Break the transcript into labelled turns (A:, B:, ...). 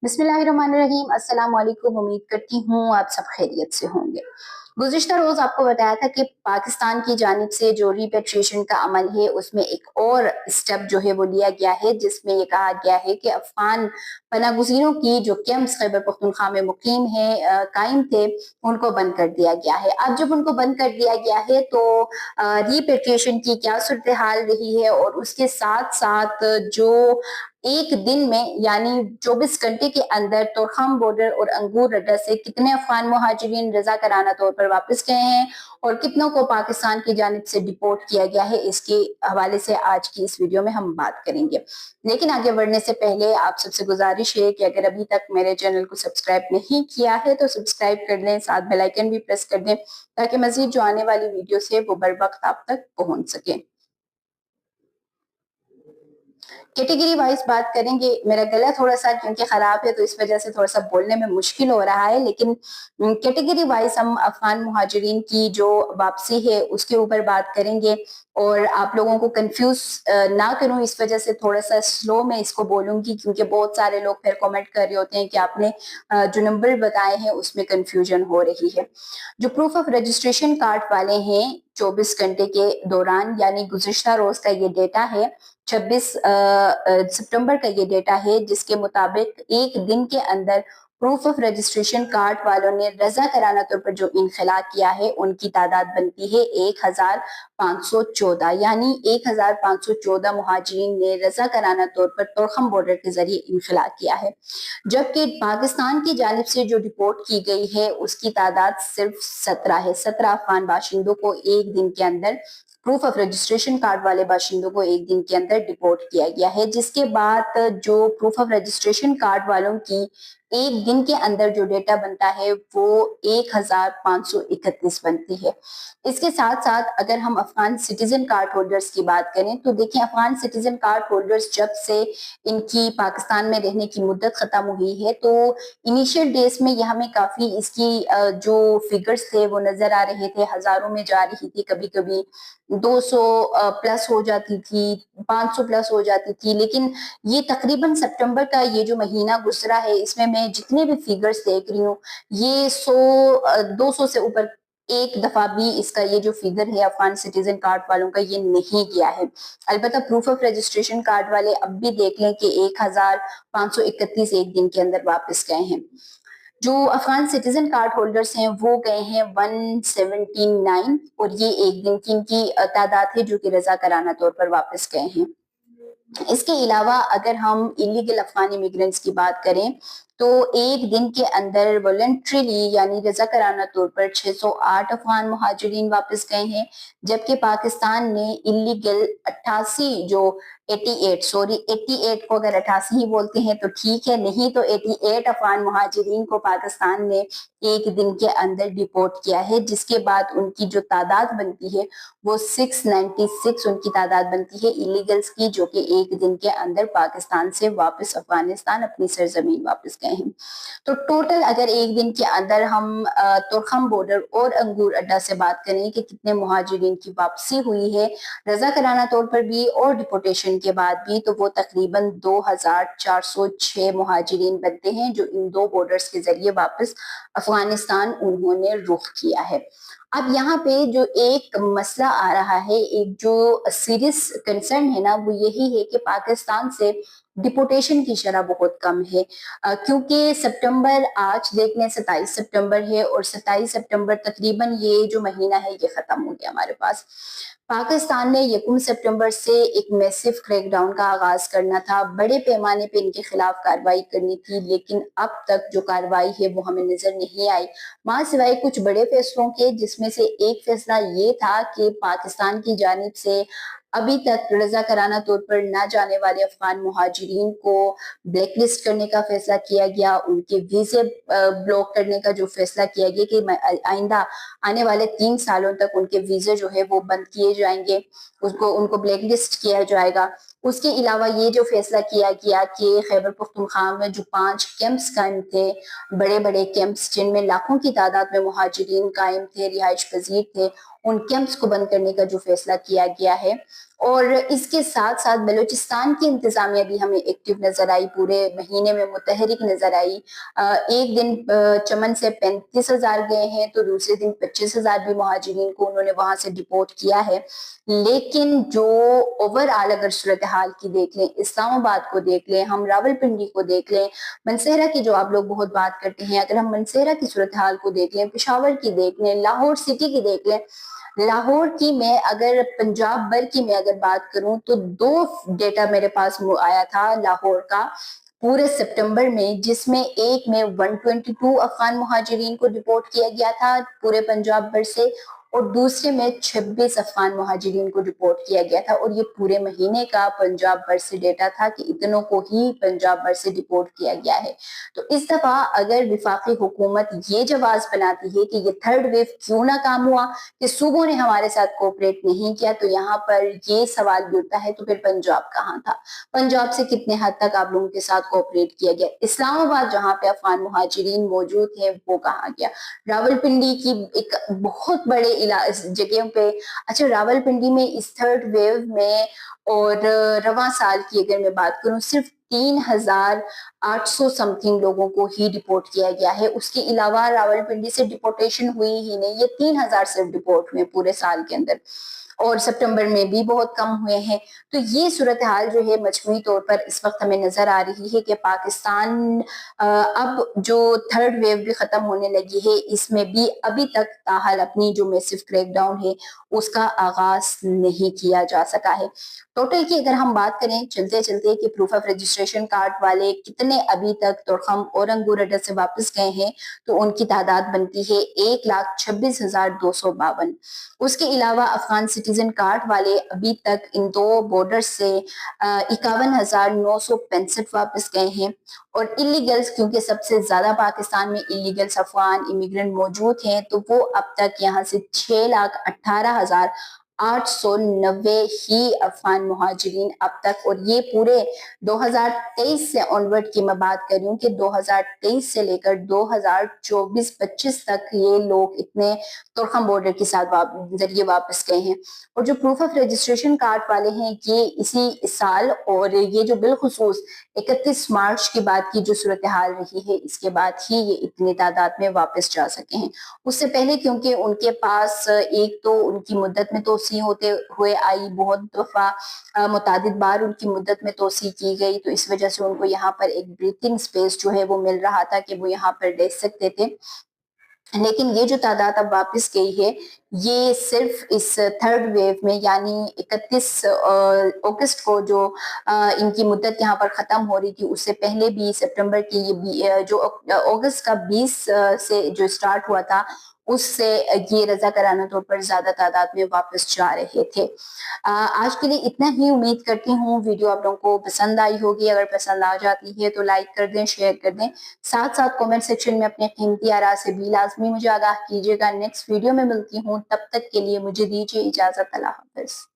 A: बिस्मिल्लाहिर्रहमानिर्रहीम। अस्सलाम वालेकुम। उम्मीद करती हूँ आप सब खैरियत से होंगे। गुज़िश्ता रोज़ आपको बताया था कि पाकिस्तान की जानिब से जो रिपेट्रिएशन का अमल है उसमें एक और स्टेप जो है वो लिया गया है, जिसमें ये कहा गया है कि अफ़गान पनागुज़ीरों की जो कैंप्स खैबर पख्तूनख्वा में मुकीम है कायम थे, उनको बंद कर दिया गया है। अब जब उनको बंद कर दिया गया है तो रिपेट्रिएशन की क्या सूरत हाल रही है और उसके साथ साथ जो एक दिन में यानी 24 घंटे के अंदर तोरखाम बॉर्डर और अंगूर अड्डा से कितने अफगान मुहाजिरीन रजाकाराना तौर पर वापस गए हैं और कितनों को पाकिस्तान की जानिब से डिपोर्ट किया गया है, इसके हवाले से आज की इस वीडियो में हम बात करेंगे। लेकिन आगे बढ़ने से पहले आप सबसे गुजारिश है कि अगर अभी तक मेरे चैनल को सब्सक्राइब नहीं किया है तो सब्सक्राइब कर लें, साथ बेल आइकन भी प्रेस कर दें ताकि मजीद जो आने वाली वीडियो है वो बर वक्त आप तक पहुंच सके। कैटेगरी वाइज बात करेंगे। मेरा गला थोड़ा सा क्योंकि खराब है तो इस वजह से थोड़ा सा बोलने में मुश्किल हो रहा है, लेकिन कैटेगरी वाइज हम अफगान मुहाजिरीन की जो वापसी है उसके ऊपर बात करेंगे और आप लोगों को कंफ्यूज ना करूं, इस वजह से थोड़ा सा स्लो में इसको बोलूंगी क्योंकि बहुत सारे लोग फिर कमेंट कर रहे होते हैं कि आपने जो नंबर बताए हैं उसमें कंफ्यूजन हो रही है। जो प्रूफ ऑफ रजिस्ट्रेशन कार्ड वाले हैं 24 घंटे के दौरान यानी गुज़िश्ता रोज का ये डेटा है, 26 सितंबर का ये डेटा है, जिसके मुताबिक एक दिन के अंदर प्रूफ ऑफ रजिस्ट्रेशन कार्ड वालों ने रजा कराना तौर पर जो इनखला किया है उनकी तादाद बनती है 1514, यानी 1514 मुहाजिरीन ने रजा कराना तौर पर तोरखम बॉर्डर के जरिए इनखला किया है। जबकि पाकिस्तान की जानिब से जो रिपोर्ट की गई है उसकी तादाद सिर्फ 17 है। 17 अफगान बाशिंदों को एक दिन के अंदर प्रूफ ऑफ रजिस्ट्रेशन कार्ड वाले बाशिंदों को एक दिन के अंदर डिपोर्ट किया गया है, जिसके बाद जो प्रूफ ऑफ रजिस्ट्रेशन कार्ड वालों की एक दिन के अंदर जो डेटा बनता है वो 1531 बनती है। इसके साथ साथ अगर हम अफगान सिटीजन कार्ड होल्डर्स की बात करें तो देखिए, अफगान सिटीजन कार्ड होल्डर्स जब से इनकी पाकिस्तान में रहने की मुद्दत खत्म हुई है तो इनिशियल डेज में ये हमें काफी इसकी जो फिगर्स थे वो नजर आ रहे थे, हजारों में जा रही थी, कभी कभी 200 प्लस हो जाती थी, 500 प्लस हो जाती थी। लेकिन ये तकरीबन सितंबर का ये जो महीना गुजरा है इसमें मैं जितने भी फिगर्स देख रही हूँ ये 200 से ऊपर एक दफा भी इसका ये जो फिगर है अफगान सिटीजन कार्ड वालों का ये नहीं गया है। अलबत्ता प्रूफ ऑफ रजिस्ट्रेशन कार्ड वाले अब भी देख लें कि 1531 एक दिन के अंदर वापस गए हैं। जो अफगान सिटीजन कार्ड होल्डर्स हैं वो गए हैं 179 और ये एक दिन की इनकी तादाद है जो कि रजा कराना तौर पर वापस गए हैं। इसके अलावा अगर हम इलीगल अफगान इमिग्रेंट्स की बात करें तो एक दिन के अंदर वॉलंटरीली यानी रजा कराना तौर पर 608 अफगान मुहाजिरीन वापस गए हैं, जबकि पाकिस्तान ने इलीगल 88 जो 88 को अगर 88 ही बोलते हैं तो ठीक है, नहीं तो 88 अफगान मुहाजिरीन को पाकिस्तान ने एक दिन के अंदर डिपोर्ट किया है, जिसके बाद उनकी जो तादाद बनती है वो 696 उनकी तादाद बनती है इलीगल्स की, जो कि एक दिन के अंदर पाकिस्तान से वापस अफगानिस्तान अपनी सरजमीन वापस गए हैं। तो टोटल अगर एक दिन के अंदर हम तोरखम बॉर्डर और अंगूर अड्डा से बात करें कि कितने मुहाजिरीन की वापसी हुई है रजा कराना तौर पर भी और डिपोर्टेशन के बाद भी, तो वो तकरीबन 2406 मुहाजिरीन बनते हैं जो इन दो बॉर्डर्स के जरिए वापस अफगानिस्तान उन्होंने रुख किया है। अब यहाँ पे जो एक मसला आ रहा है, एक जो सीरियस कंसर्न है ना, वो यही है कि पाकिस्तान से डिपोर्टेशन की शरह बहुत कम है, क्योंकि सितंबर आज देख लें 27 सितंबर है और 27 सितंबर तकरीबन ये जो महीना है ये खत्म हो गया हमारे पास। पाकिस्तान ने 1 सितंबर से एक मैसिव क्रैकडाउन का आगाज करना था, बड़े पैमाने पे इनके खिलाफ कार्रवाई करनी थी, लेकिन अब तक जो कार्रवाई है वो हमें नजर नहीं आई, मां सिवाय कुछ बड़े फैसलों के, जिसमें से एक फैसला ये था कि पाकिस्तान की जानिब से अभी तक रजा कराना तौर पर ना जाने वाले अफगान मुहाजिरीन को ब्लैकलिस्ट करने का फैसला किया गया, उनके वीजे ब्लॉक करने का जो फैसला किया गया कि आइंदा आने वाले 3 सालों तक उनके वीजे जो है वो बंद किए जाएंगे, उनको ब्लैकलिस्ट किया जाएगा। उसके अलावा ये जो फैसला किया गया कि खैबर पख्तूनख्वा में जो 5 कैंप्स कायम थे, बड़े बड़े कैंप्स जिनमें लाखों की तादाद में मुहाजिरीन कायम थे, रिहाइश पजीर थे, उन कैंप्स को बंद करने का जो फैसला किया गया है اور اس کے ساتھ ساتھ بلوچستان کی انتظامیہ بھی ہمیں ایکٹیو نظر آئی، پورے مہینے میں متحرک نظر آئی۔ ایک دن چمن سے 35,000 گئے ہیں تو دوسرے دن 25,000 بھی مہاجرین کو انہوں نے وہاں سے ڈپورٹ کیا ہے۔ لیکن جو اوور آل اگر صورتحال کی دیکھ لیں، اسلام آباد کو دیکھ لیں، ہم راول پنڈی کو دیکھ لیں، منسہرہ کی جو آپ لوگ بہت بات کرتے ہیں، اگر ہم منسہرہ کی صورتحال کو دیکھ لیں، پشاور کی دیکھ لیں، لاہور سٹی کی دیکھ لیں، لاہور کی میں اگر پنجاب بھر کی میں اگر بات کروں تو 2 ڈیٹا میرے پاس آیا تھا لاہور کا پورے سپٹمبر میں، جس میں ایک میں 122 افغان مہاجرین کو ڈپورٹ کیا گیا تھا پورے پنجاب بھر سے، اور دوسرے میں 26 افغان مہاجرین کو ڈپورٹ کیا گیا تھا، اور یہ پورے مہینے کا پنجاب بھر سے ڈیٹا تھا کہ اتنوں کو ہی پنجاب بھر سے ڈپورٹ کیا گیا ہے۔ تو اس دفعہ اگر وفاقی حکومت یہ جواز بناتی ہے کہ یہ تھرڈ ویو کیوں نہ کام ہوا، کہ صوبوں نے ہمارے ساتھ کوپریٹ نہیں کیا، تو یہاں پر یہ سوال بھی اٹھتا ہے تو پھر پنجاب کہاں تھا؟ پنجاب سے کتنے حد تک آپ لوگوں کے ساتھ کوپریٹ کیا گیا؟ اسلام آباد جہاں پہ افغان مہاجرین موجود ہیں وہ کہاں گیا؟ راول پنڈی کی ایک بہت بڑے جگہوں پہ، اچھا راول پنڈی میں اس تھرڈ ویو میں اور رواں سال کی اگر میں بات کروں صرف 3,800 سم تھنگ لوگوں کو ہی ڈپورٹ کیا گیا ہے۔ اس کے علاوہ راول پنڈی سے ڈپورٹیشن ہوئی ہی نہیں، یہ 3,000 صرف ڈپورٹ ہوئے پورے سال کے اندر، اور سپٹمبر میں بھی بہت کم ہوئے ہیں۔ تو یہ صورتحال جو ہے مجموعی طور پر اس وقت ہمیں نظر آ رہی ہے کہ پاکستان اب جو تھرڈ ویو بھی ختم ہونے لگی ہے، اس میں بھی ابھی تک تاحال اپنی جو میسو کریک ڈاؤن ہے اس کا آغاز نہیں کیا جا سکا ہے۔ ٹوٹل کی اگر ہم بات کریں چلتے چلتے کہ پروف آف رجسٹریشن کارڈ والے کتنے ابھی تک تورخم اورنگ اڈا سے واپس گئے ہیں، تو ان کی تعداد بنتی ہے 1,26,252۔ اس کے علاوہ افغان سٹیزن کارڈ والے ابھی تک ان 2 بارڈر سے 51,965 واپس گئے ہیں، اور الیگلز کیونکہ سب سے زیادہ پاکستان میں الیگلز افغان امیگرینٹ موجود ہیں، تو وہ اب تک یہاں سے 6,18,890 ہی افغان مہاجرین اب تک، اور یہ پورے 2023 سے آنورڈ کی میں بات کر رہی ہوں کہ 2023 سے لے کر 2024-25 تک یہ لوگ اتنے تورخم بارڈر کے ساتھ ذریعے واپس گئے ہیں۔ اور جو پروف آف رجسٹریشن کارڈ والے ہیں یہ اسی سال، اور یہ جو بالخصوص 31 مارچ کے بعد کی جو صورتحال رہی ہے اس کے بعد ہی یہ اتنی تعداد میں واپس جا سکے ہیں۔ اس سے پہلے کیونکہ ان کے پاس ایک تو ان کی مدت میں توسیع ہوتے ہوئے آئی، بہت دفعہ متعدد بار ان کی مدت میں توسیع کی گئی، تو اس وجہ سے ان کو یہاں پر ایک بریتھنگ سپیس جو ہے وہ مل رہا تھا کہ وہ یہاں پر رہ سکتے تھے۔ لیکن یہ جو تعداد اب واپس گئی ہے یہ صرف اس تھرڈ ویو میں، یعنی 31 اگست کو جو ان کی مدت یہاں پر ختم ہو رہی تھی، اس سے پہلے بھی سپٹمبر کی جو اگست کا 20 سے جو سٹارٹ ہوا تھا، اس سے یہ رضاکارانہ طور پر زیادہ تعداد میں واپس جا رہے تھے۔ آج کے لیے اتنا ہی، امید کرتی ہوں ویڈیو آپ لوگوں کو پسند آئی ہوگی۔ اگر پسند آ جاتی ہے تو لائک کر دیں، شیئر کر دیں، ساتھ ساتھ کومنٹ سیکشن میں اپنے قیمتی آراء سے بھی لازمی مجھے آگاہ کیجیے گا۔ نیکسٹ ویڈیو میں ملتی ہوں، تب تک کے لیے مجھے دیجیے اجازت۔ اللہ حافظ۔